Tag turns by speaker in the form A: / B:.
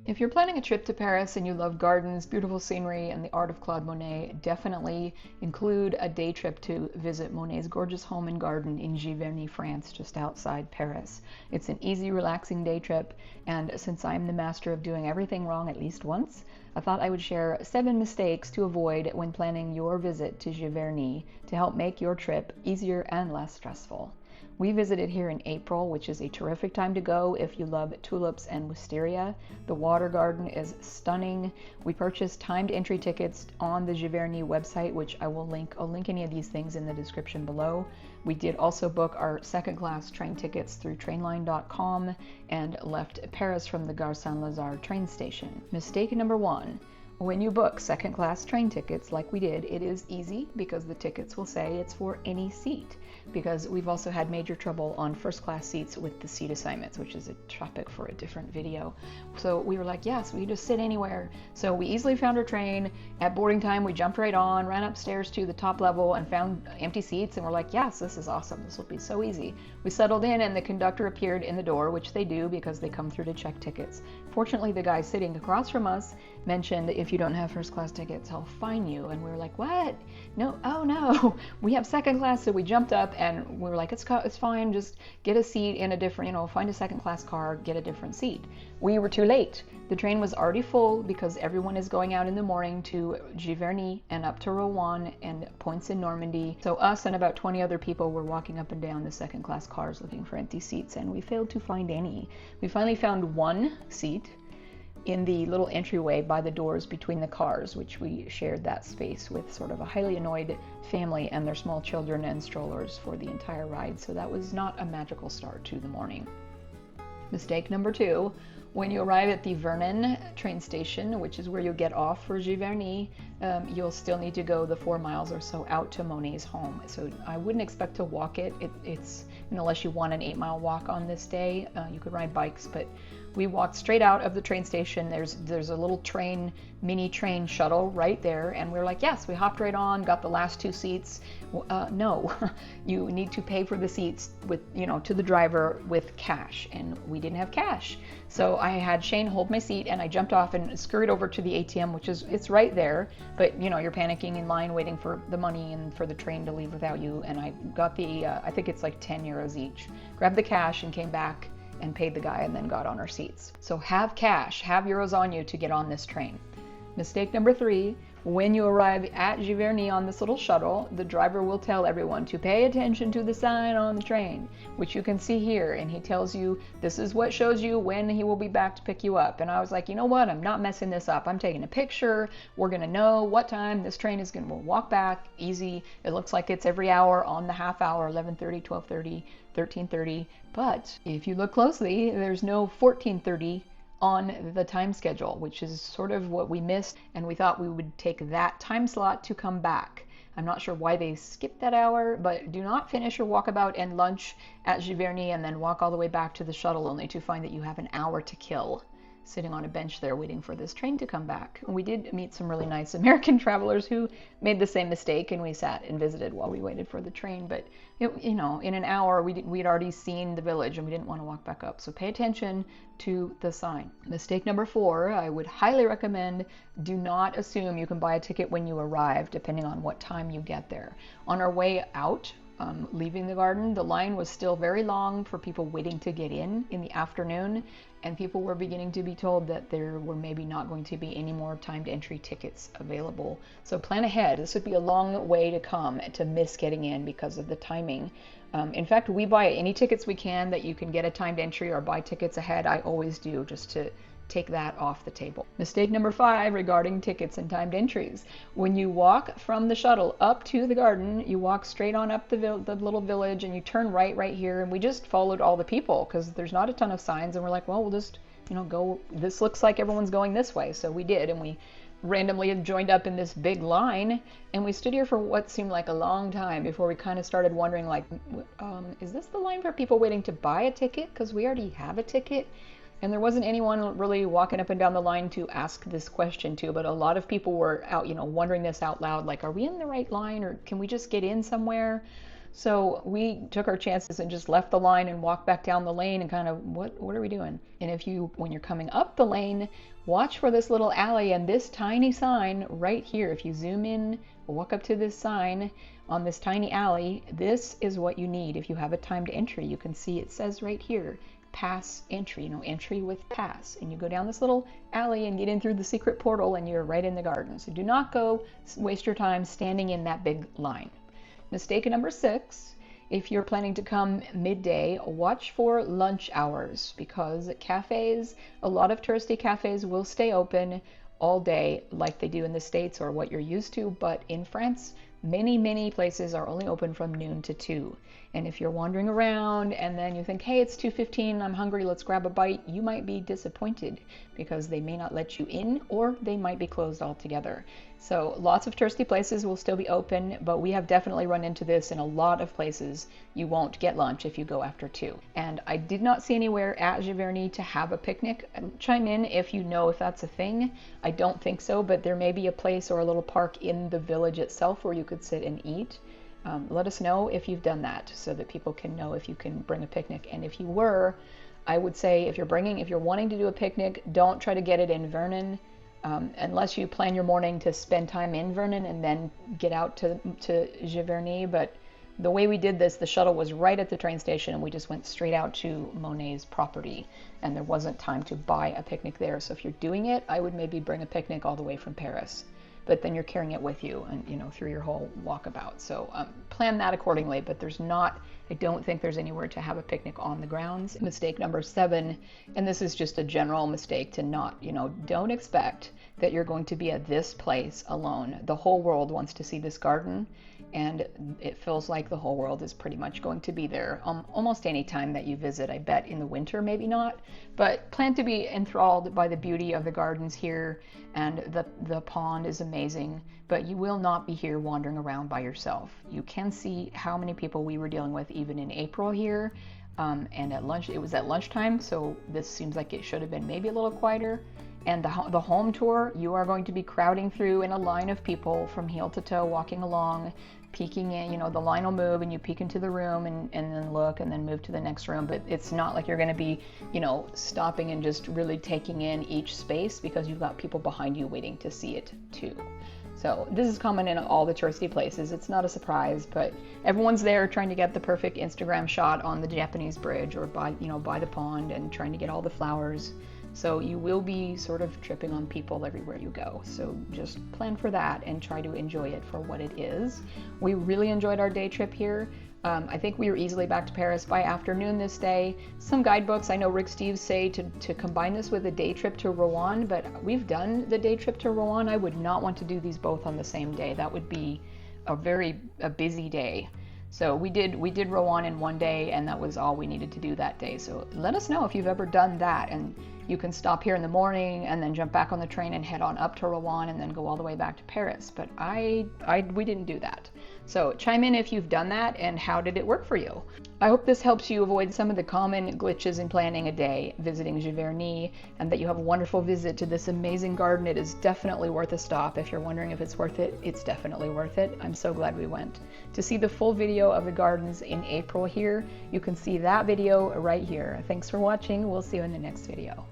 A: If you're planning a trip to Paris and you love gardens, beautiful scenery, and the art of Claude Monet, definitely include a day trip to visit Monet's gorgeous home and garden in Giverny, France, just outside Paris. It's an easy, relaxing day trip, and since I'm the master of doing everything wrong at least once, I thought I would share 7 mistakes to avoid when planning your visit to Giverny to help make your trip easier and less stressful. We visited here in April, which is a terrific time to go if you love tulips and wisteria. The water garden is stunning. We purchased timed entry tickets on the Giverny website, which I will link. I'll link any of these things in the description below. We did also book our second-class train tickets through trainline.com and left Paris from the Gare Saint-Lazare train station. Mistake number 1. When you book second-class train tickets like we did, it is easy because the tickets will say it's for any seat, because we've also had major trouble on first-class seats with the seat assignments, which is a topic for a different video. So we were like, yes, we can just sit anywhere. So we easily found our train. At boarding time, we jumped right on, ran upstairs to the top level and found empty seats, and we're like, yes, this is awesome. This will be so easy. We settled in and the conductor appeared in the door, which they do because they come through to check tickets. Fortunately, the guy sitting across from us mentioned, if you don't have first class tickets, I'll fine you. And we were like, what? No, oh no, we have second class. So we jumped up and we were like, it's fine, just get a seat in a different, find a second class car, get a different seat. We were too late. The train was already full because everyone is going out in the morning to Giverny and up to Rouen and points in Normandy. So us and about 20 other people were walking up and down the second class cars looking for empty seats, and we failed to find any. We finally found one seat in the little entryway by the doors between the cars, which we shared that space with sort of a highly annoyed family and their small children and strollers for the entire ride. So that was not a magical start to the morning. Mistake number 2. When you arrive at the Vernon train station, which is where you'll get off for Giverny, you'll still need to go the 4 miles or so out to Monet's home. So I wouldn't expect to walk it. It's unless you want an 8-mile walk on this day, you could ride bikes, but we walked straight out of the train station. There's a little mini train shuttle right there, and we were like, yes, we hopped right on, got the last 2 seats. No, you need to pay for the seats with, to the driver with cash, and we didn't have cash. So I had Shane hold my seat, and I jumped off and scurried over to the ATM, it's right there, but you're panicking in line waiting for the money and for the train to leave without you. And I got the, I think it's like 10 euros each, grabbed the cash and came back and paid the guy and then got on our seats. So have cash, have euros on you to get on this train. Mistake number 3, when you arrive at Giverny on this little shuttle, the driver will tell everyone to pay attention to the sign on the train, which you can see here, and he tells you this is what shows you when he will be back to pick you up. And I was like, you know what, I'm not messing this up. I'm taking a picture. We're gonna know what time this train is we'll walk back, easy. It looks like it's every hour on the half hour, 11:30, 12:30, 13:30, but if you look closely, there's no 14:30 on the time schedule, which is sort of what we missed, and we thought we would take that time slot to come back. I'm not sure why they skipped that hour, but do not finish your walkabout and lunch at Giverny and then walk all the way back to the shuttle only to find that you have an hour to kill sitting on a bench there waiting for this train to come back. And we did meet some really nice American travelers who made the same mistake, and we sat and visited while we waited for the train. But in an hour we'd already seen the village and we didn't want to walk back up. So pay attention to the sign. Mistake number 4, I would highly recommend, do not assume you can buy a ticket when you arrive, depending on what time you get there. On our way out, leaving the garden, the line was still very long for people waiting to get in the afternoon, and people were beginning to be told that there were maybe not going to be any more timed entry tickets available. So plan ahead. This would be a long way to come to miss getting in because of the timing. In fact, we buy any tickets we can that you can get a timed entry or buy tickets ahead. I always do, just to take that off the table. Mistake number 5 regarding tickets and timed entries. When you walk from the shuttle up to the garden, you walk straight on up the little village and you turn right here, and we just followed all the people because there's not a ton of signs, and we're like, well, we'll just go, this looks like everyone's going this way. So we did, and we randomly joined up in this big line, and we stood here for what seemed like a long time before we kind of started wondering, like, is this the line for people waiting to buy a ticket because we already have a ticket? And there wasn't anyone really walking up and down the line to ask this question to, but a lot of people were out, wondering this out loud, like, are we in the right line, or can we just get in somewhere? So we took our chances and just left the line and walked back down the lane and kind of, what are we doing? And if you, when you're coming up the lane, watch for this little alley and this tiny sign right here. If you zoom in, walk up to this sign on this tiny alley, this is what you need. If you have a timed entry, you can see it says right here, pass entry, entry with pass. And you go down this little alley and get in through the secret portal and you're right in the garden. So do not go waste your time standing in that big line. Mistake number 6, if you're planning to come midday, watch for lunch hours, because cafes, a lot of touristy cafes will stay open all day like they do in the States or what you're used to, but in France, many places are only open from noon to 2. And if you're wandering around and then you think, hey, it's 2:15, I'm hungry, let's grab a bite, you might be disappointed because they may not let you in or they might be closed altogether. So lots of touristy places will still be open, but we have definitely run into this in a lot of places. You won't get lunch if you go after 2. And I did not see anywhere at Giverny to have a picnic. Chime in if you know if that's a thing. I don't think so, but there may be a place or a little park in the village itself where you could sit and eat. Let us know if you've done that so that people can know if you can bring a picnic. And if you were, I would say if you're wanting to do a picnic, don't try to get it in Vernon. Unless you plan your morning to spend time in Vernon and then get out to Giverny. But the way we did this, the shuttle was right at the train station and we just went straight out to Monet's property and there wasn't time to buy a picnic there. So if you're doing it, I would maybe bring a picnic all the way from Paris, but then you're carrying it with you and through your whole walkabout. So plan that accordingly, but I don't think there's anywhere to have a picnic on the grounds. Mistake number 7, and this is just a general mistake to not, don't expect that you're going to be at this place alone. The whole world wants to see this garden, and it feels like the whole world is pretty much going to be there almost any time that you visit. I bet in the winter, maybe not, but plan to be enthralled by the beauty of the gardens here, and the pond is amazing, but you will not be here wandering around by yourself. You can see how many people we were dealing with even in April here, and at lunch, it was at lunchtime, so this seems like it should have been maybe a little quieter. And the home tour, you are going to be crowding through in a line of people from heel to toe, walking along, peeking in, the line will move and you peek into the room and then look and then move to the next room. But it's not like you're going to be, stopping and just really taking in each space because you've got people behind you waiting to see it too. So this is common in all the touristy places. It's not a surprise, but everyone's there trying to get the perfect Instagram shot on the Japanese bridge or by the pond and trying to get all the flowers. So you will be sort of tripping on people everywhere you go. So just plan for that and try to enjoy it for what it is. We really enjoyed our day trip here. I think we were easily back to Paris by afternoon this day. Some guidebooks, I know Rick Steves say to combine this with a day trip to Rouen, but we've done the day trip to Rouen. I would not want to do these both on the same day. That would be a busy day. So we did Rouen in one day, and that was all we needed to do that day. So let us know if you've ever done that, and you can stop here in the morning and then jump back on the train and head on up to Rouen and then go all the way back to Paris. But we didn't do that. So chime in if you've done that and how did it work for you. I hope this helps you avoid some of the common glitches in planning a day visiting Giverny, and that you have a wonderful visit to this amazing garden. It is definitely worth a stop. If you're wondering if it's worth it, it's definitely worth it. I'm so glad we went. To see the full video of the gardens in April here, you can see that video right here. Thanks for watching. We'll see you in the next video.